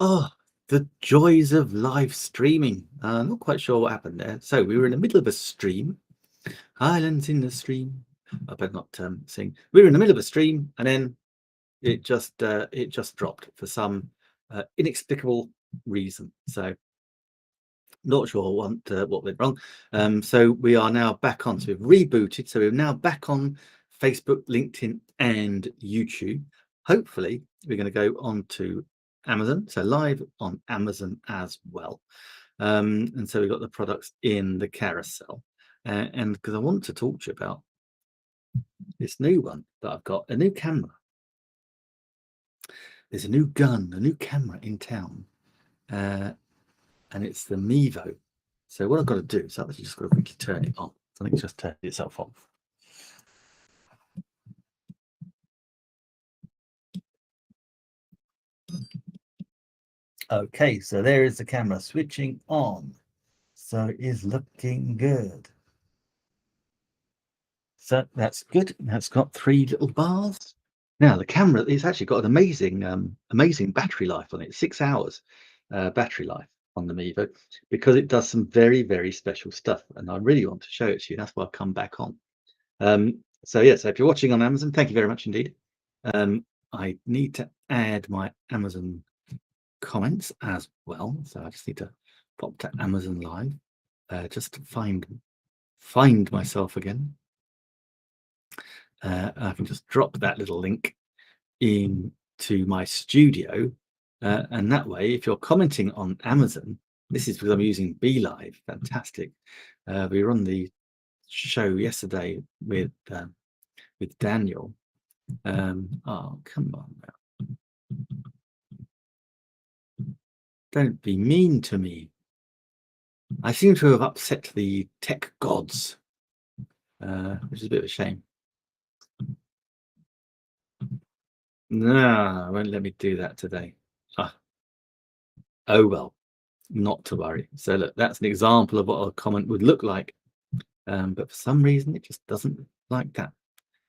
Oh, the joys of live streaming. Not quite sure what happened there. So we were in the middle of a stream. Islands in the stream. I better not sing. We were in the middle of a stream, and then it just dropped for some inexplicable reason. So not sure what went wrong. So we are now back on. So we've rebooted. So we're now back on Facebook, LinkedIn, and YouTube. Hopefully, we're going to go on to Amazon. So live on Amazon as well. And so we've got the products in the carousel. And because I want to talk to you about this new one that I've got, a new camera. There's a new gun, a new camera in town. And it's the Mevo. So what I've got to do is I've actually just got to quickly turn it on. I think it's just turned itself on. Okay, so there is the camera switching on. So it is looking good. So that's good. That's got 3 little bars. Now the camera, it's actually got an amazing battery life on it. 6 hours battery life on the Mevo, because it does some very, very special stuff, and I really want to show it to you. That's why I've come back on. So if you're watching on Amazon, thank you very much indeed. I need to add my Amazon comments as well, so I just need to pop to Amazon Live just to find myself again. I can just drop that little link into my studio, and that way, if you're commenting on Amazon, this is because I'm using BeLive. Fantastic. We were on the show yesterday with Daniel. Oh, come on now. Don't be mean to me. I seem to have upset the tech gods, which is a bit of a shame. No, won't let me do that today. Oh well, not to worry. So look, that's an example of what a comment would look like. But for some reason, it just doesn't like that.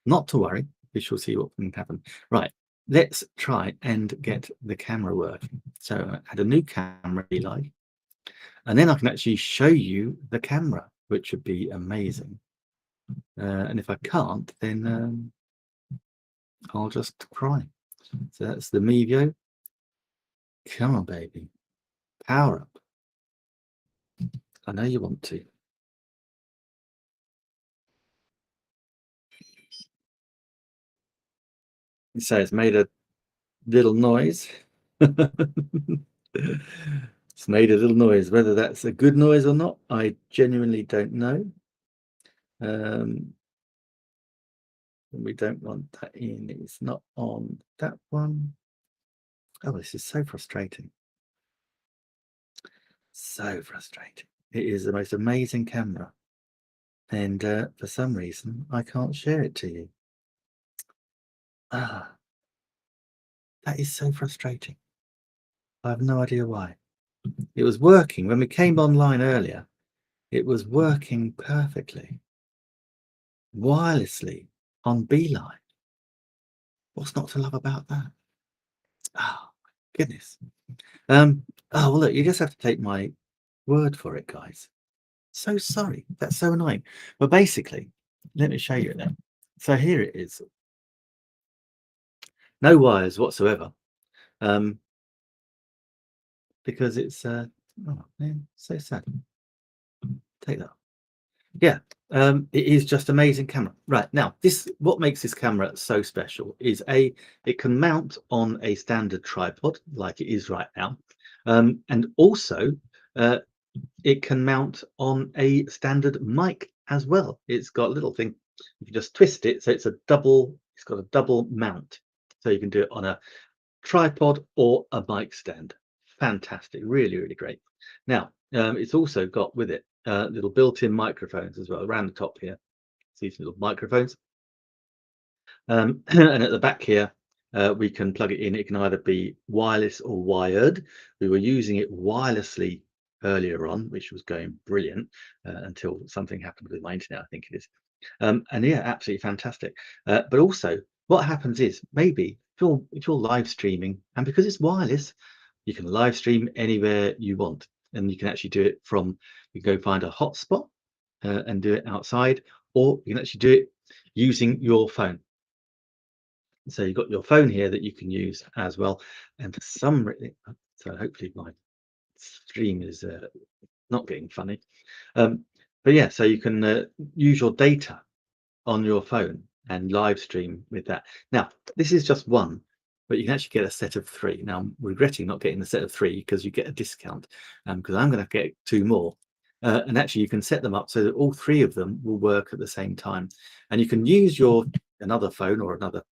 Not to worry, we shall see what can happen. Right, let's try and get the camera working. So I had a new camera live, and then I can actually show you the camera, which would be amazing. And if I can't, then I'll just cry. So that's the Mevo. Come on, baby. Power up. I know you want to. So it's made a little noise. It's made a little noise. Whether that's a good noise or not, I genuinely don't know. We don't want that in. It's not on that one. Oh, this is so frustrating. So frustrating. It is the most amazing camera. And for some reason, I can't share it to you. That is so frustrating. I have no idea why. It was working when we came online earlier. It was working perfectly, wirelessly on BeLive. What's not to love about that? Oh, goodness. Oh, well, look, you just have to take my word for it, guys. So sorry. That's so annoying. But basically, let me show you now. So here it is. No wires whatsoever. Because it's oh man, so sad. Take that. Yeah, it is just amazing camera. Right now, what makes this camera so special is it can mount on a standard tripod like it is right now, and also it can mount on a standard mic as well. It's got a little thing. You can just twist it, so it's got a double mount, so you can do it on a tripod or a mic stand. Fantastic, really, really great. Now, it's also got with it little built-in microphones as well around the top here. These little microphones, and at the back here we can plug it in. It can either be wireless or wired. We were using it wirelessly earlier on, which was going brilliant until something happened with my internet, I think it is. And yeah, absolutely fantastic. But also what happens is, maybe if you're live streaming, and because it's wireless, You can live stream anywhere you want, and you can actually do it from, you can go find a hotspot and do it outside, or you can actually do it using your phone. So you've got your phone here that you can use as well. And for some reason, so hopefully my stream is not getting funny. But yeah, so you can use your data on your phone and live stream with that. Now, this is just one, but you can actually get a set of 3. Now, I'm regretting not getting the set of 3 because you get a discount, because I'm going to get 2 more. And actually, you can set them up so that all 3 of them will work at the same time. And you can use your another phone or another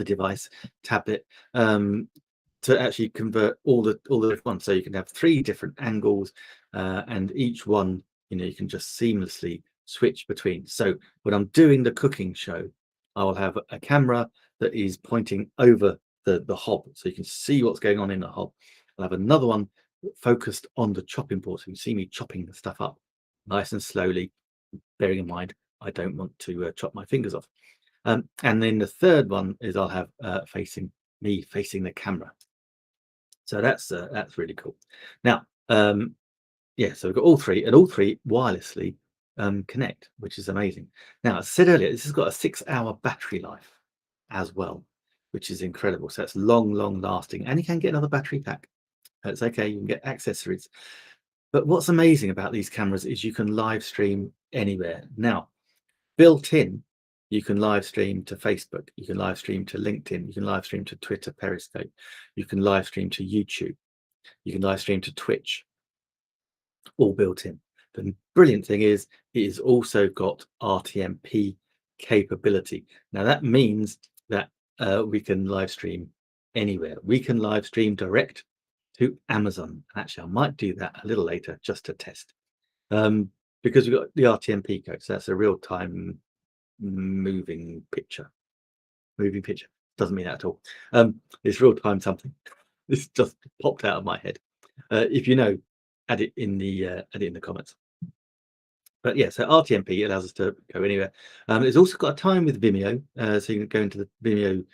device, tablet, to actually convert all the ones. So you can have 3 different angles, and each one, you can just seamlessly switch between. So when I'm doing the cooking show, I will have a camera that is pointing over the hob, so you can see what's going on in the hob. I'll have another one focused on the chopping board, so you can see me chopping the stuff up nice and slowly, bearing in mind I don't want to chop my fingers off. And then the third one is I'll have facing the camera. So that's really cool. Now, yeah, so we've got all 3, and all 3 wirelessly connect, which is amazing. Now, as I said earlier, this has got a 6-hour battery life as well, which is incredible. So it's long lasting, and you can get another battery pack. That's okay. You can get accessories. But what's amazing about these cameras is you can live stream anywhere. Now, built in, you can live stream to Facebook, you can live stream to LinkedIn, you can live stream to Twitter, Periscope, you can live stream to YouTube, you can live stream to Twitch, all built in. The brilliant thing is it has also got RTMP capability. Now that means that we can live stream anywhere. We can live stream direct to Amazon. Actually, I might do that a little later just to test, because we've got the RTMP code. So that's a real-time moving picture. Doesn't mean that at all. It's real-time something. This just popped out of my head. If you know, add it in the comments. But yeah, so RTMP allows us to go anywhere. It's also got a tie-in with Vimeo, so you can go into the Vimeo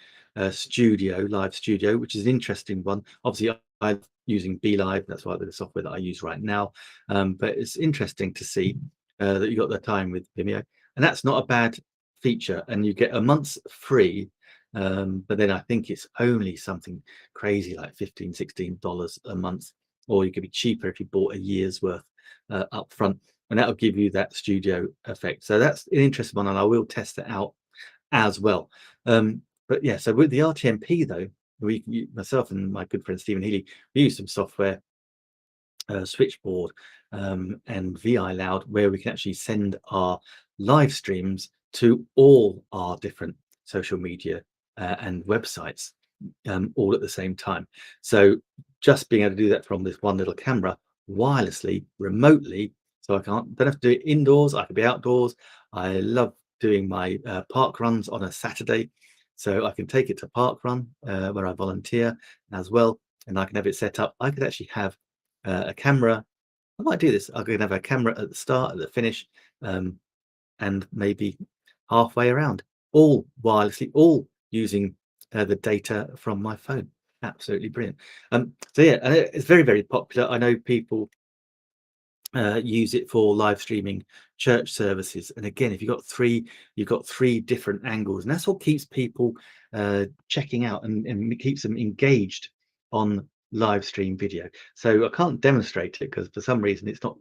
studio, live studio, which is an interesting one. Obviously, I'm using BeLive. That's why the software that I use right now. But it's interesting to see that you got the tie-in with Vimeo, and that's not a bad feature. And you get a month's free, but then I think it's only something crazy like $15-16 a month, or you could be cheaper if you bought a year's worth up front, and that'll give you that studio effect. So that's an interesting one, and I will test it out as well. But yeah, so with the RTMP though, myself and my good friend Stephen Healy, we use some software, Switchboard, and VI Loud, where we can actually send our live streams to all our different social media and websites, all at the same time. So just being able to do that from this one little camera wirelessly, remotely, so I don't have to do it indoors, I could be outdoors. I love doing my park runs on a Saturday, so I can take it to park run where I volunteer as well, and I can have it set up. I could actually have a camera. I might do this. I could have a camera at the start, at the finish, and maybe halfway around, all wirelessly, all using the data from my phone. Absolutely brilliant. So yeah, and it's very popular. I know people use it for live streaming church services, and again, if you've got three different angles, and that's what keeps people checking out, and keeps them engaged on live stream video. So I can't demonstrate it because for some reason it's not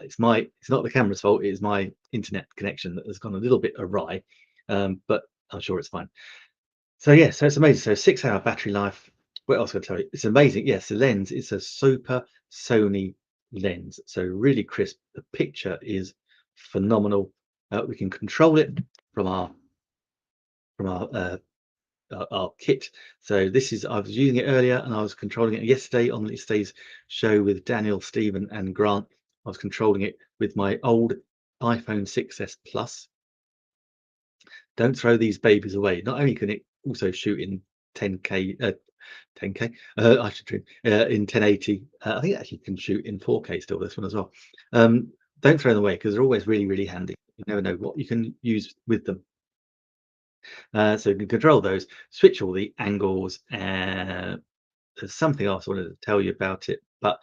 it's not the camera's fault. It's my internet connection that has gone a little bit awry, but I'm sure it's fine. So yeah, so it's amazing. So 6-hour battery life. What else can I tell you? It's amazing. Yes, the lens, it's a Super Sony lens, so really crisp. The picture is phenomenal. We can control it from our kit. So this is, I was using it earlier, and I was controlling it yesterday on yesterday's show with Daniel, Stephen and Grant. I was controlling it with my old iPhone 6s Plus. Don't throw these babies away. Not only can it also shoot in 10K, 10K, I should dream, in 1080. I think it actually can shoot in 4K still, this one as well. Don't throw them away because they're always really handy. You never know what you can use with them. So you can control those, switch all the angles, there's something else I wanted to tell you about it, but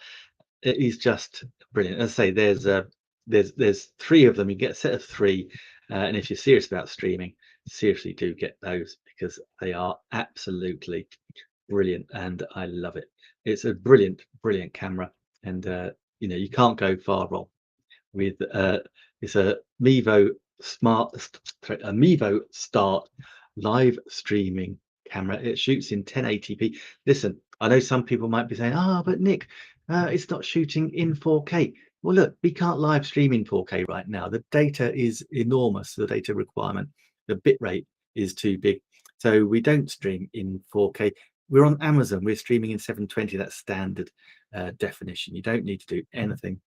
it is just brilliant. As I say, there's three of them. You get a set of three, and if you're serious about streaming, seriously do get those because they are absolutely brilliant, and I love it. It's a brilliant camera, and you know, you can't go far wrong with it's a Mevo a Mevo Start live streaming camera. It shoots in 1080p. Listen, I know some people might be saying, "Ah, but Nick, it's not shooting in 4K." Well, look, we can't live stream in 4K right now. The data is enormous. The data requirement, the bit rate is too big, so we don't stream in 4K. We're on Amazon. We're streaming in 720. That's standard definition. You don't need to do anything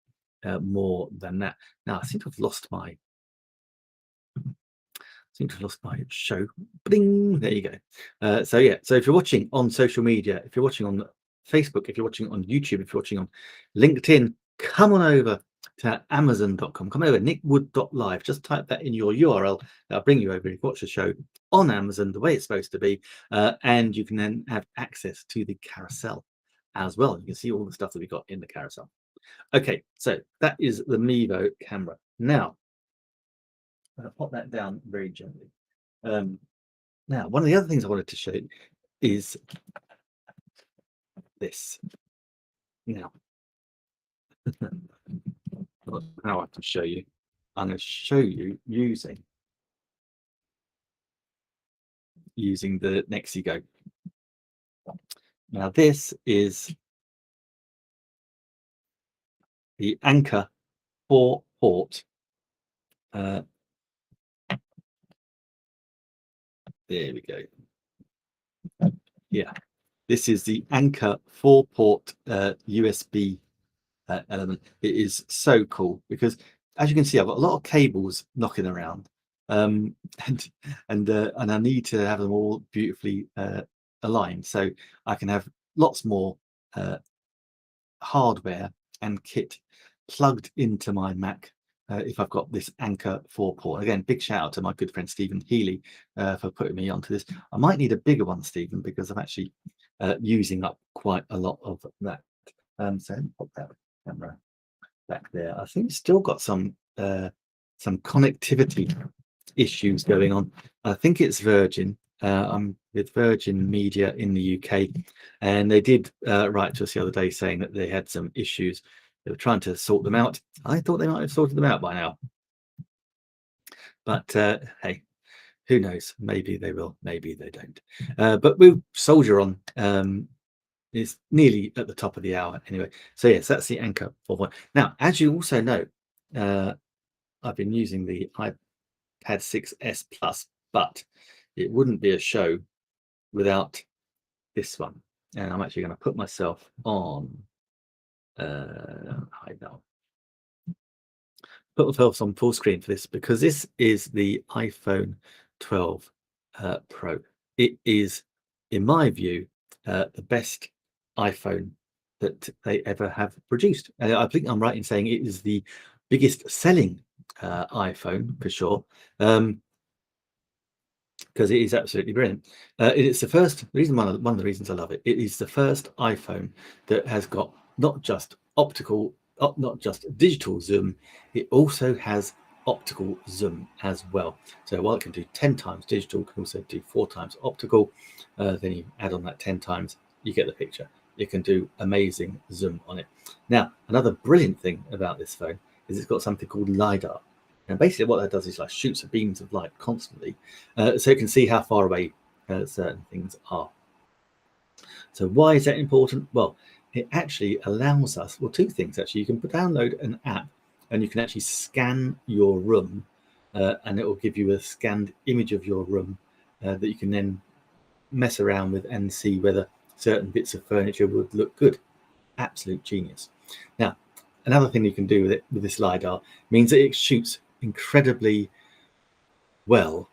more than that. Now, I seem to have lost my show. Bling, there you go. So yeah, so if you're watching on social media, if you're watching on Facebook, if you're watching on YouTube, if you're watching on LinkedIn, come on over to Amazon.com. Come over nickwood.live. Just type that in your URL. That'll bring you over. You watch the show on Amazon the way it's supposed to be, and you can then have access to the carousel as well. You can see all the stuff that we got in the carousel. Okay, so that is the Mevo camera. Now, I'll pop that down very gently. Now, one of the other things I wanted to show you is this. Now, how I can show you. I'm going to show you using the Nexi Go. Now, this is the Anker 4-port. There we go. Yeah, this is the Anker 4-port USB element. It is so cool because, as you can see, I've got a lot of cables knocking around, and I need to have them all beautifully aligned, so I can have lots more hardware and kit plugged into my Mac if I've got this Anker 4-port. Again, big shout out to my good friend Stephen Healy for putting me onto this. I might need a bigger one, Stephen, because I'm actually using up quite a lot of that. So pop that camera back there. I think it's still got some connectivity issues going on. I think it's Virgin. I'm with Virgin Media in the UK, and they did write to us the other day saying that they had some issues. They were trying to sort them out. I thought they might have sorted them out by now, but hey, who knows? Maybe they will, maybe they don't. But we'll soldier on. It's nearly at the top of the hour anyway. So yes, that's the Anker 4. Now, as you also know, I've been using the iPad 6s Plus, but it wouldn't be a show without this one. And I'm actually going to put myself on hide now. Put myself on full screen for this because this is the iPhone 12 Pro. It is, in my view, the best iPhone that they ever have produced. I think I'm right in saying it is the biggest selling iPhone for sure, because it is absolutely brilliant. It's the first reason, one of the reasons I love it. It is the first iPhone that has got not just digital zoom, it also has optical zoom as well. So while it can do 10 times digital, it can also do 4 times optical. Then you add on that 10 times, you get the picture. It can do amazing zoom on it. Now, another brilliant thing about this phone is it's got something called LiDAR. And basically what that does is like shoots beams of light constantly, so it can see how far away certain things are. So why is that important? Well, it actually allows us, well, two things actually. You can download an app and you can actually scan your room, and it will give you a scanned image of your room that you can then mess around with and see whether certain bits of furniture would look good. Absolute genius. Now, another thing you can do with it, with this LiDAR, means that it shoots incredibly well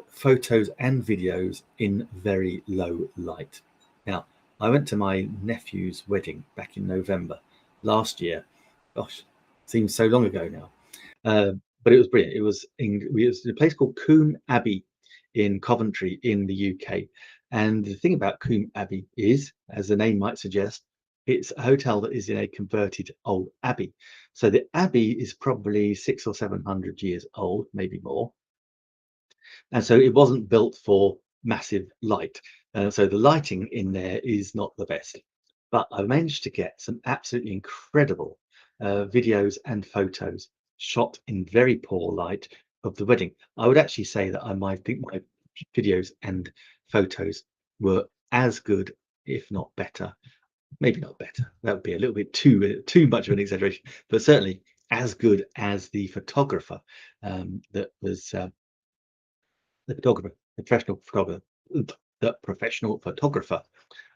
photos and videos in very low light. Now, I went to my nephew's wedding back in November last year. Gosh, seems so long ago now, but it was brilliant. It was in a place called Combe Abbey in Coventry in the UK, And the thing about Combe Abbey is, as the name might suggest, it's a hotel that is in a converted old abbey. So the abbey is probably 600 or 700 years old, maybe more. And so it wasn't built for massive light. So the lighting in there is not the best. But I managed to get some absolutely incredible videos and photos shot in very poor light of the wedding. I would actually say that I might think my videos and photos were as good, if not better. Maybe not better. That would be a little bit too much of an exaggeration, but certainly as good as the photographer that was the photographer, the professional photographer, the professional photographer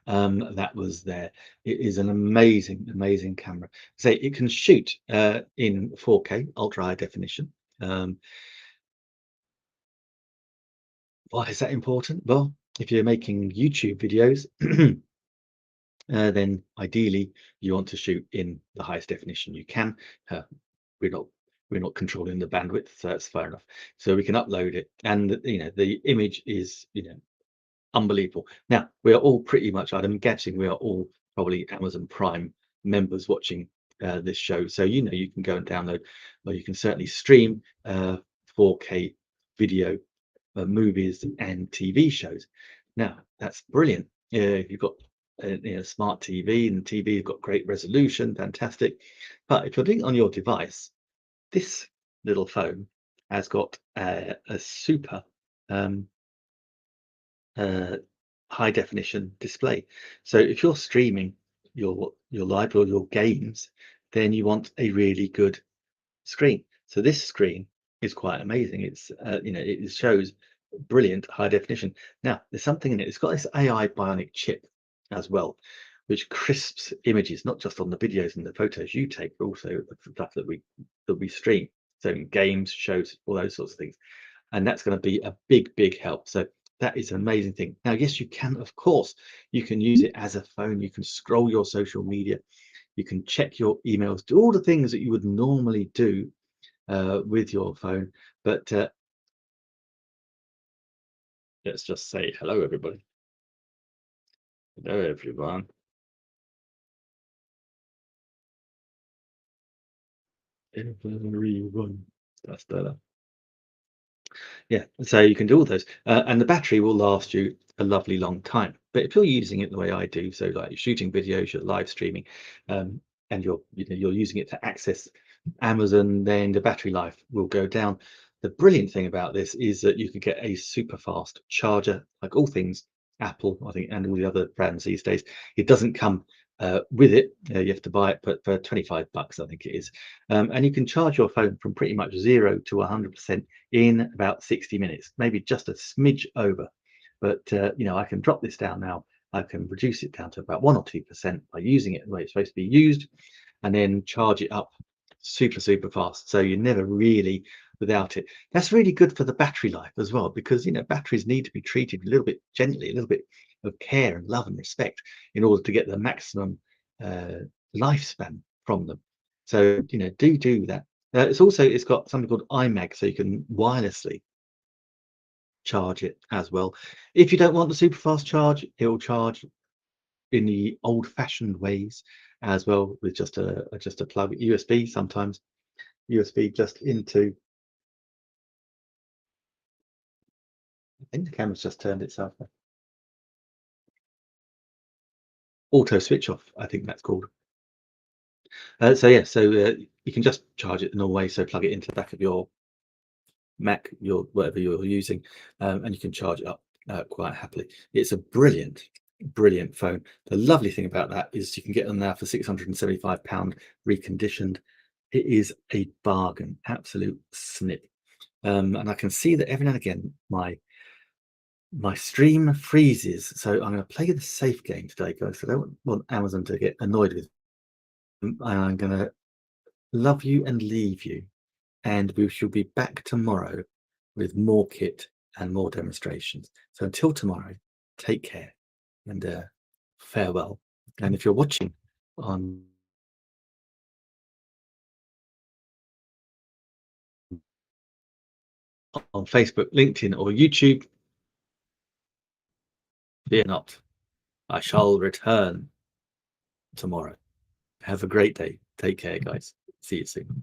that was there. It is an amazing, amazing camera. So it can shoot in 4K ultra high definition. Why is that important? Well, if you're making YouTube videos, then ideally you want to shoot in the highest definition you can. We're not we're not controlling the bandwidth, so that's fair enough. So we can upload it, and the image is unbelievable. Now we are all pretty much, I'm guessing we are all probably Amazon Prime members watching this show, so you can go and download, or you can certainly stream 4K video movies and TV shows. Now that's brilliant. If you've got a smart TV, and the TV has got great resolution, fantastic. But if you're doing it on your device, this little phone has got a super um, uh, high definition display. So if you're streaming your live or your games, then you want a really good screen. So this screen is quite amazing. It's it shows brilliant high definition. Now there's something in it. It's got this AI bionic chip as well, which crisps images, not just on the videos and the photos you take, but also the stuff that we stream. So in games, shows, all those sorts of things. And that's going to be a big help. So that is an amazing thing. Now, yes, you can, of course, you can use it as a phone. You can scroll your social media. You can check your emails, do all the things that you would normally do with your phone. But let's just say hello, everybody. Hello, everyone. Everyone. That's better. Yeah, so you can do all those, and the battery will last you a lovely long time. But if you're using it the way I do, so like you're shooting videos, you're live streaming, and you're using it to access Amazon, then the battery life will go down. The brilliant thing about this is that you can get a super fast charger, like all things Apple, I think, and all the other brands these days. It doesn't come with it; you have to buy it, but for 25 bucks, I think it is, and you can charge your phone from pretty much 0 to 100% in about 60 minutes, maybe just a smidge over. But I can drop this down now. I can reduce it down to about 1 or 2% by using it the way it's supposed to be used, and then charge it up super fast. So you're never really without it. That's really good for the battery life as well, because batteries need to be treated a little bit gently, a little bit of care and love and respect in order to get the maximum lifespan from them. So do that. It's got something called iMAG, so you can wirelessly charge it as well. If you don't want the super fast charge, it will charge in the old-fashioned ways as well, with just a plug USB, sometimes USB just into. I think the camera's just turned itself off. Auto switch off, I think that's called. So yeah, you can just charge it the normal way. So plug it into the back of your Mac, your whatever you're using, and you can charge it up quite happily. It's a brilliant phone. The lovely thing about that is you can get them now for £675 reconditioned. It is a bargain, absolute snip. And I can see that every now and again my stream freezes, so I'm going to play the safe game today, guys. I don't want Amazon to get annoyed with me. I'm going to love you and leave you, and we shall be back tomorrow with more kit and more demonstrations. So until tomorrow, take care and farewell. And if you're watching on Facebook, LinkedIn, or YouTube, Fear not, I shall return tomorrow. Have a great day. Take care, guys. See you soon.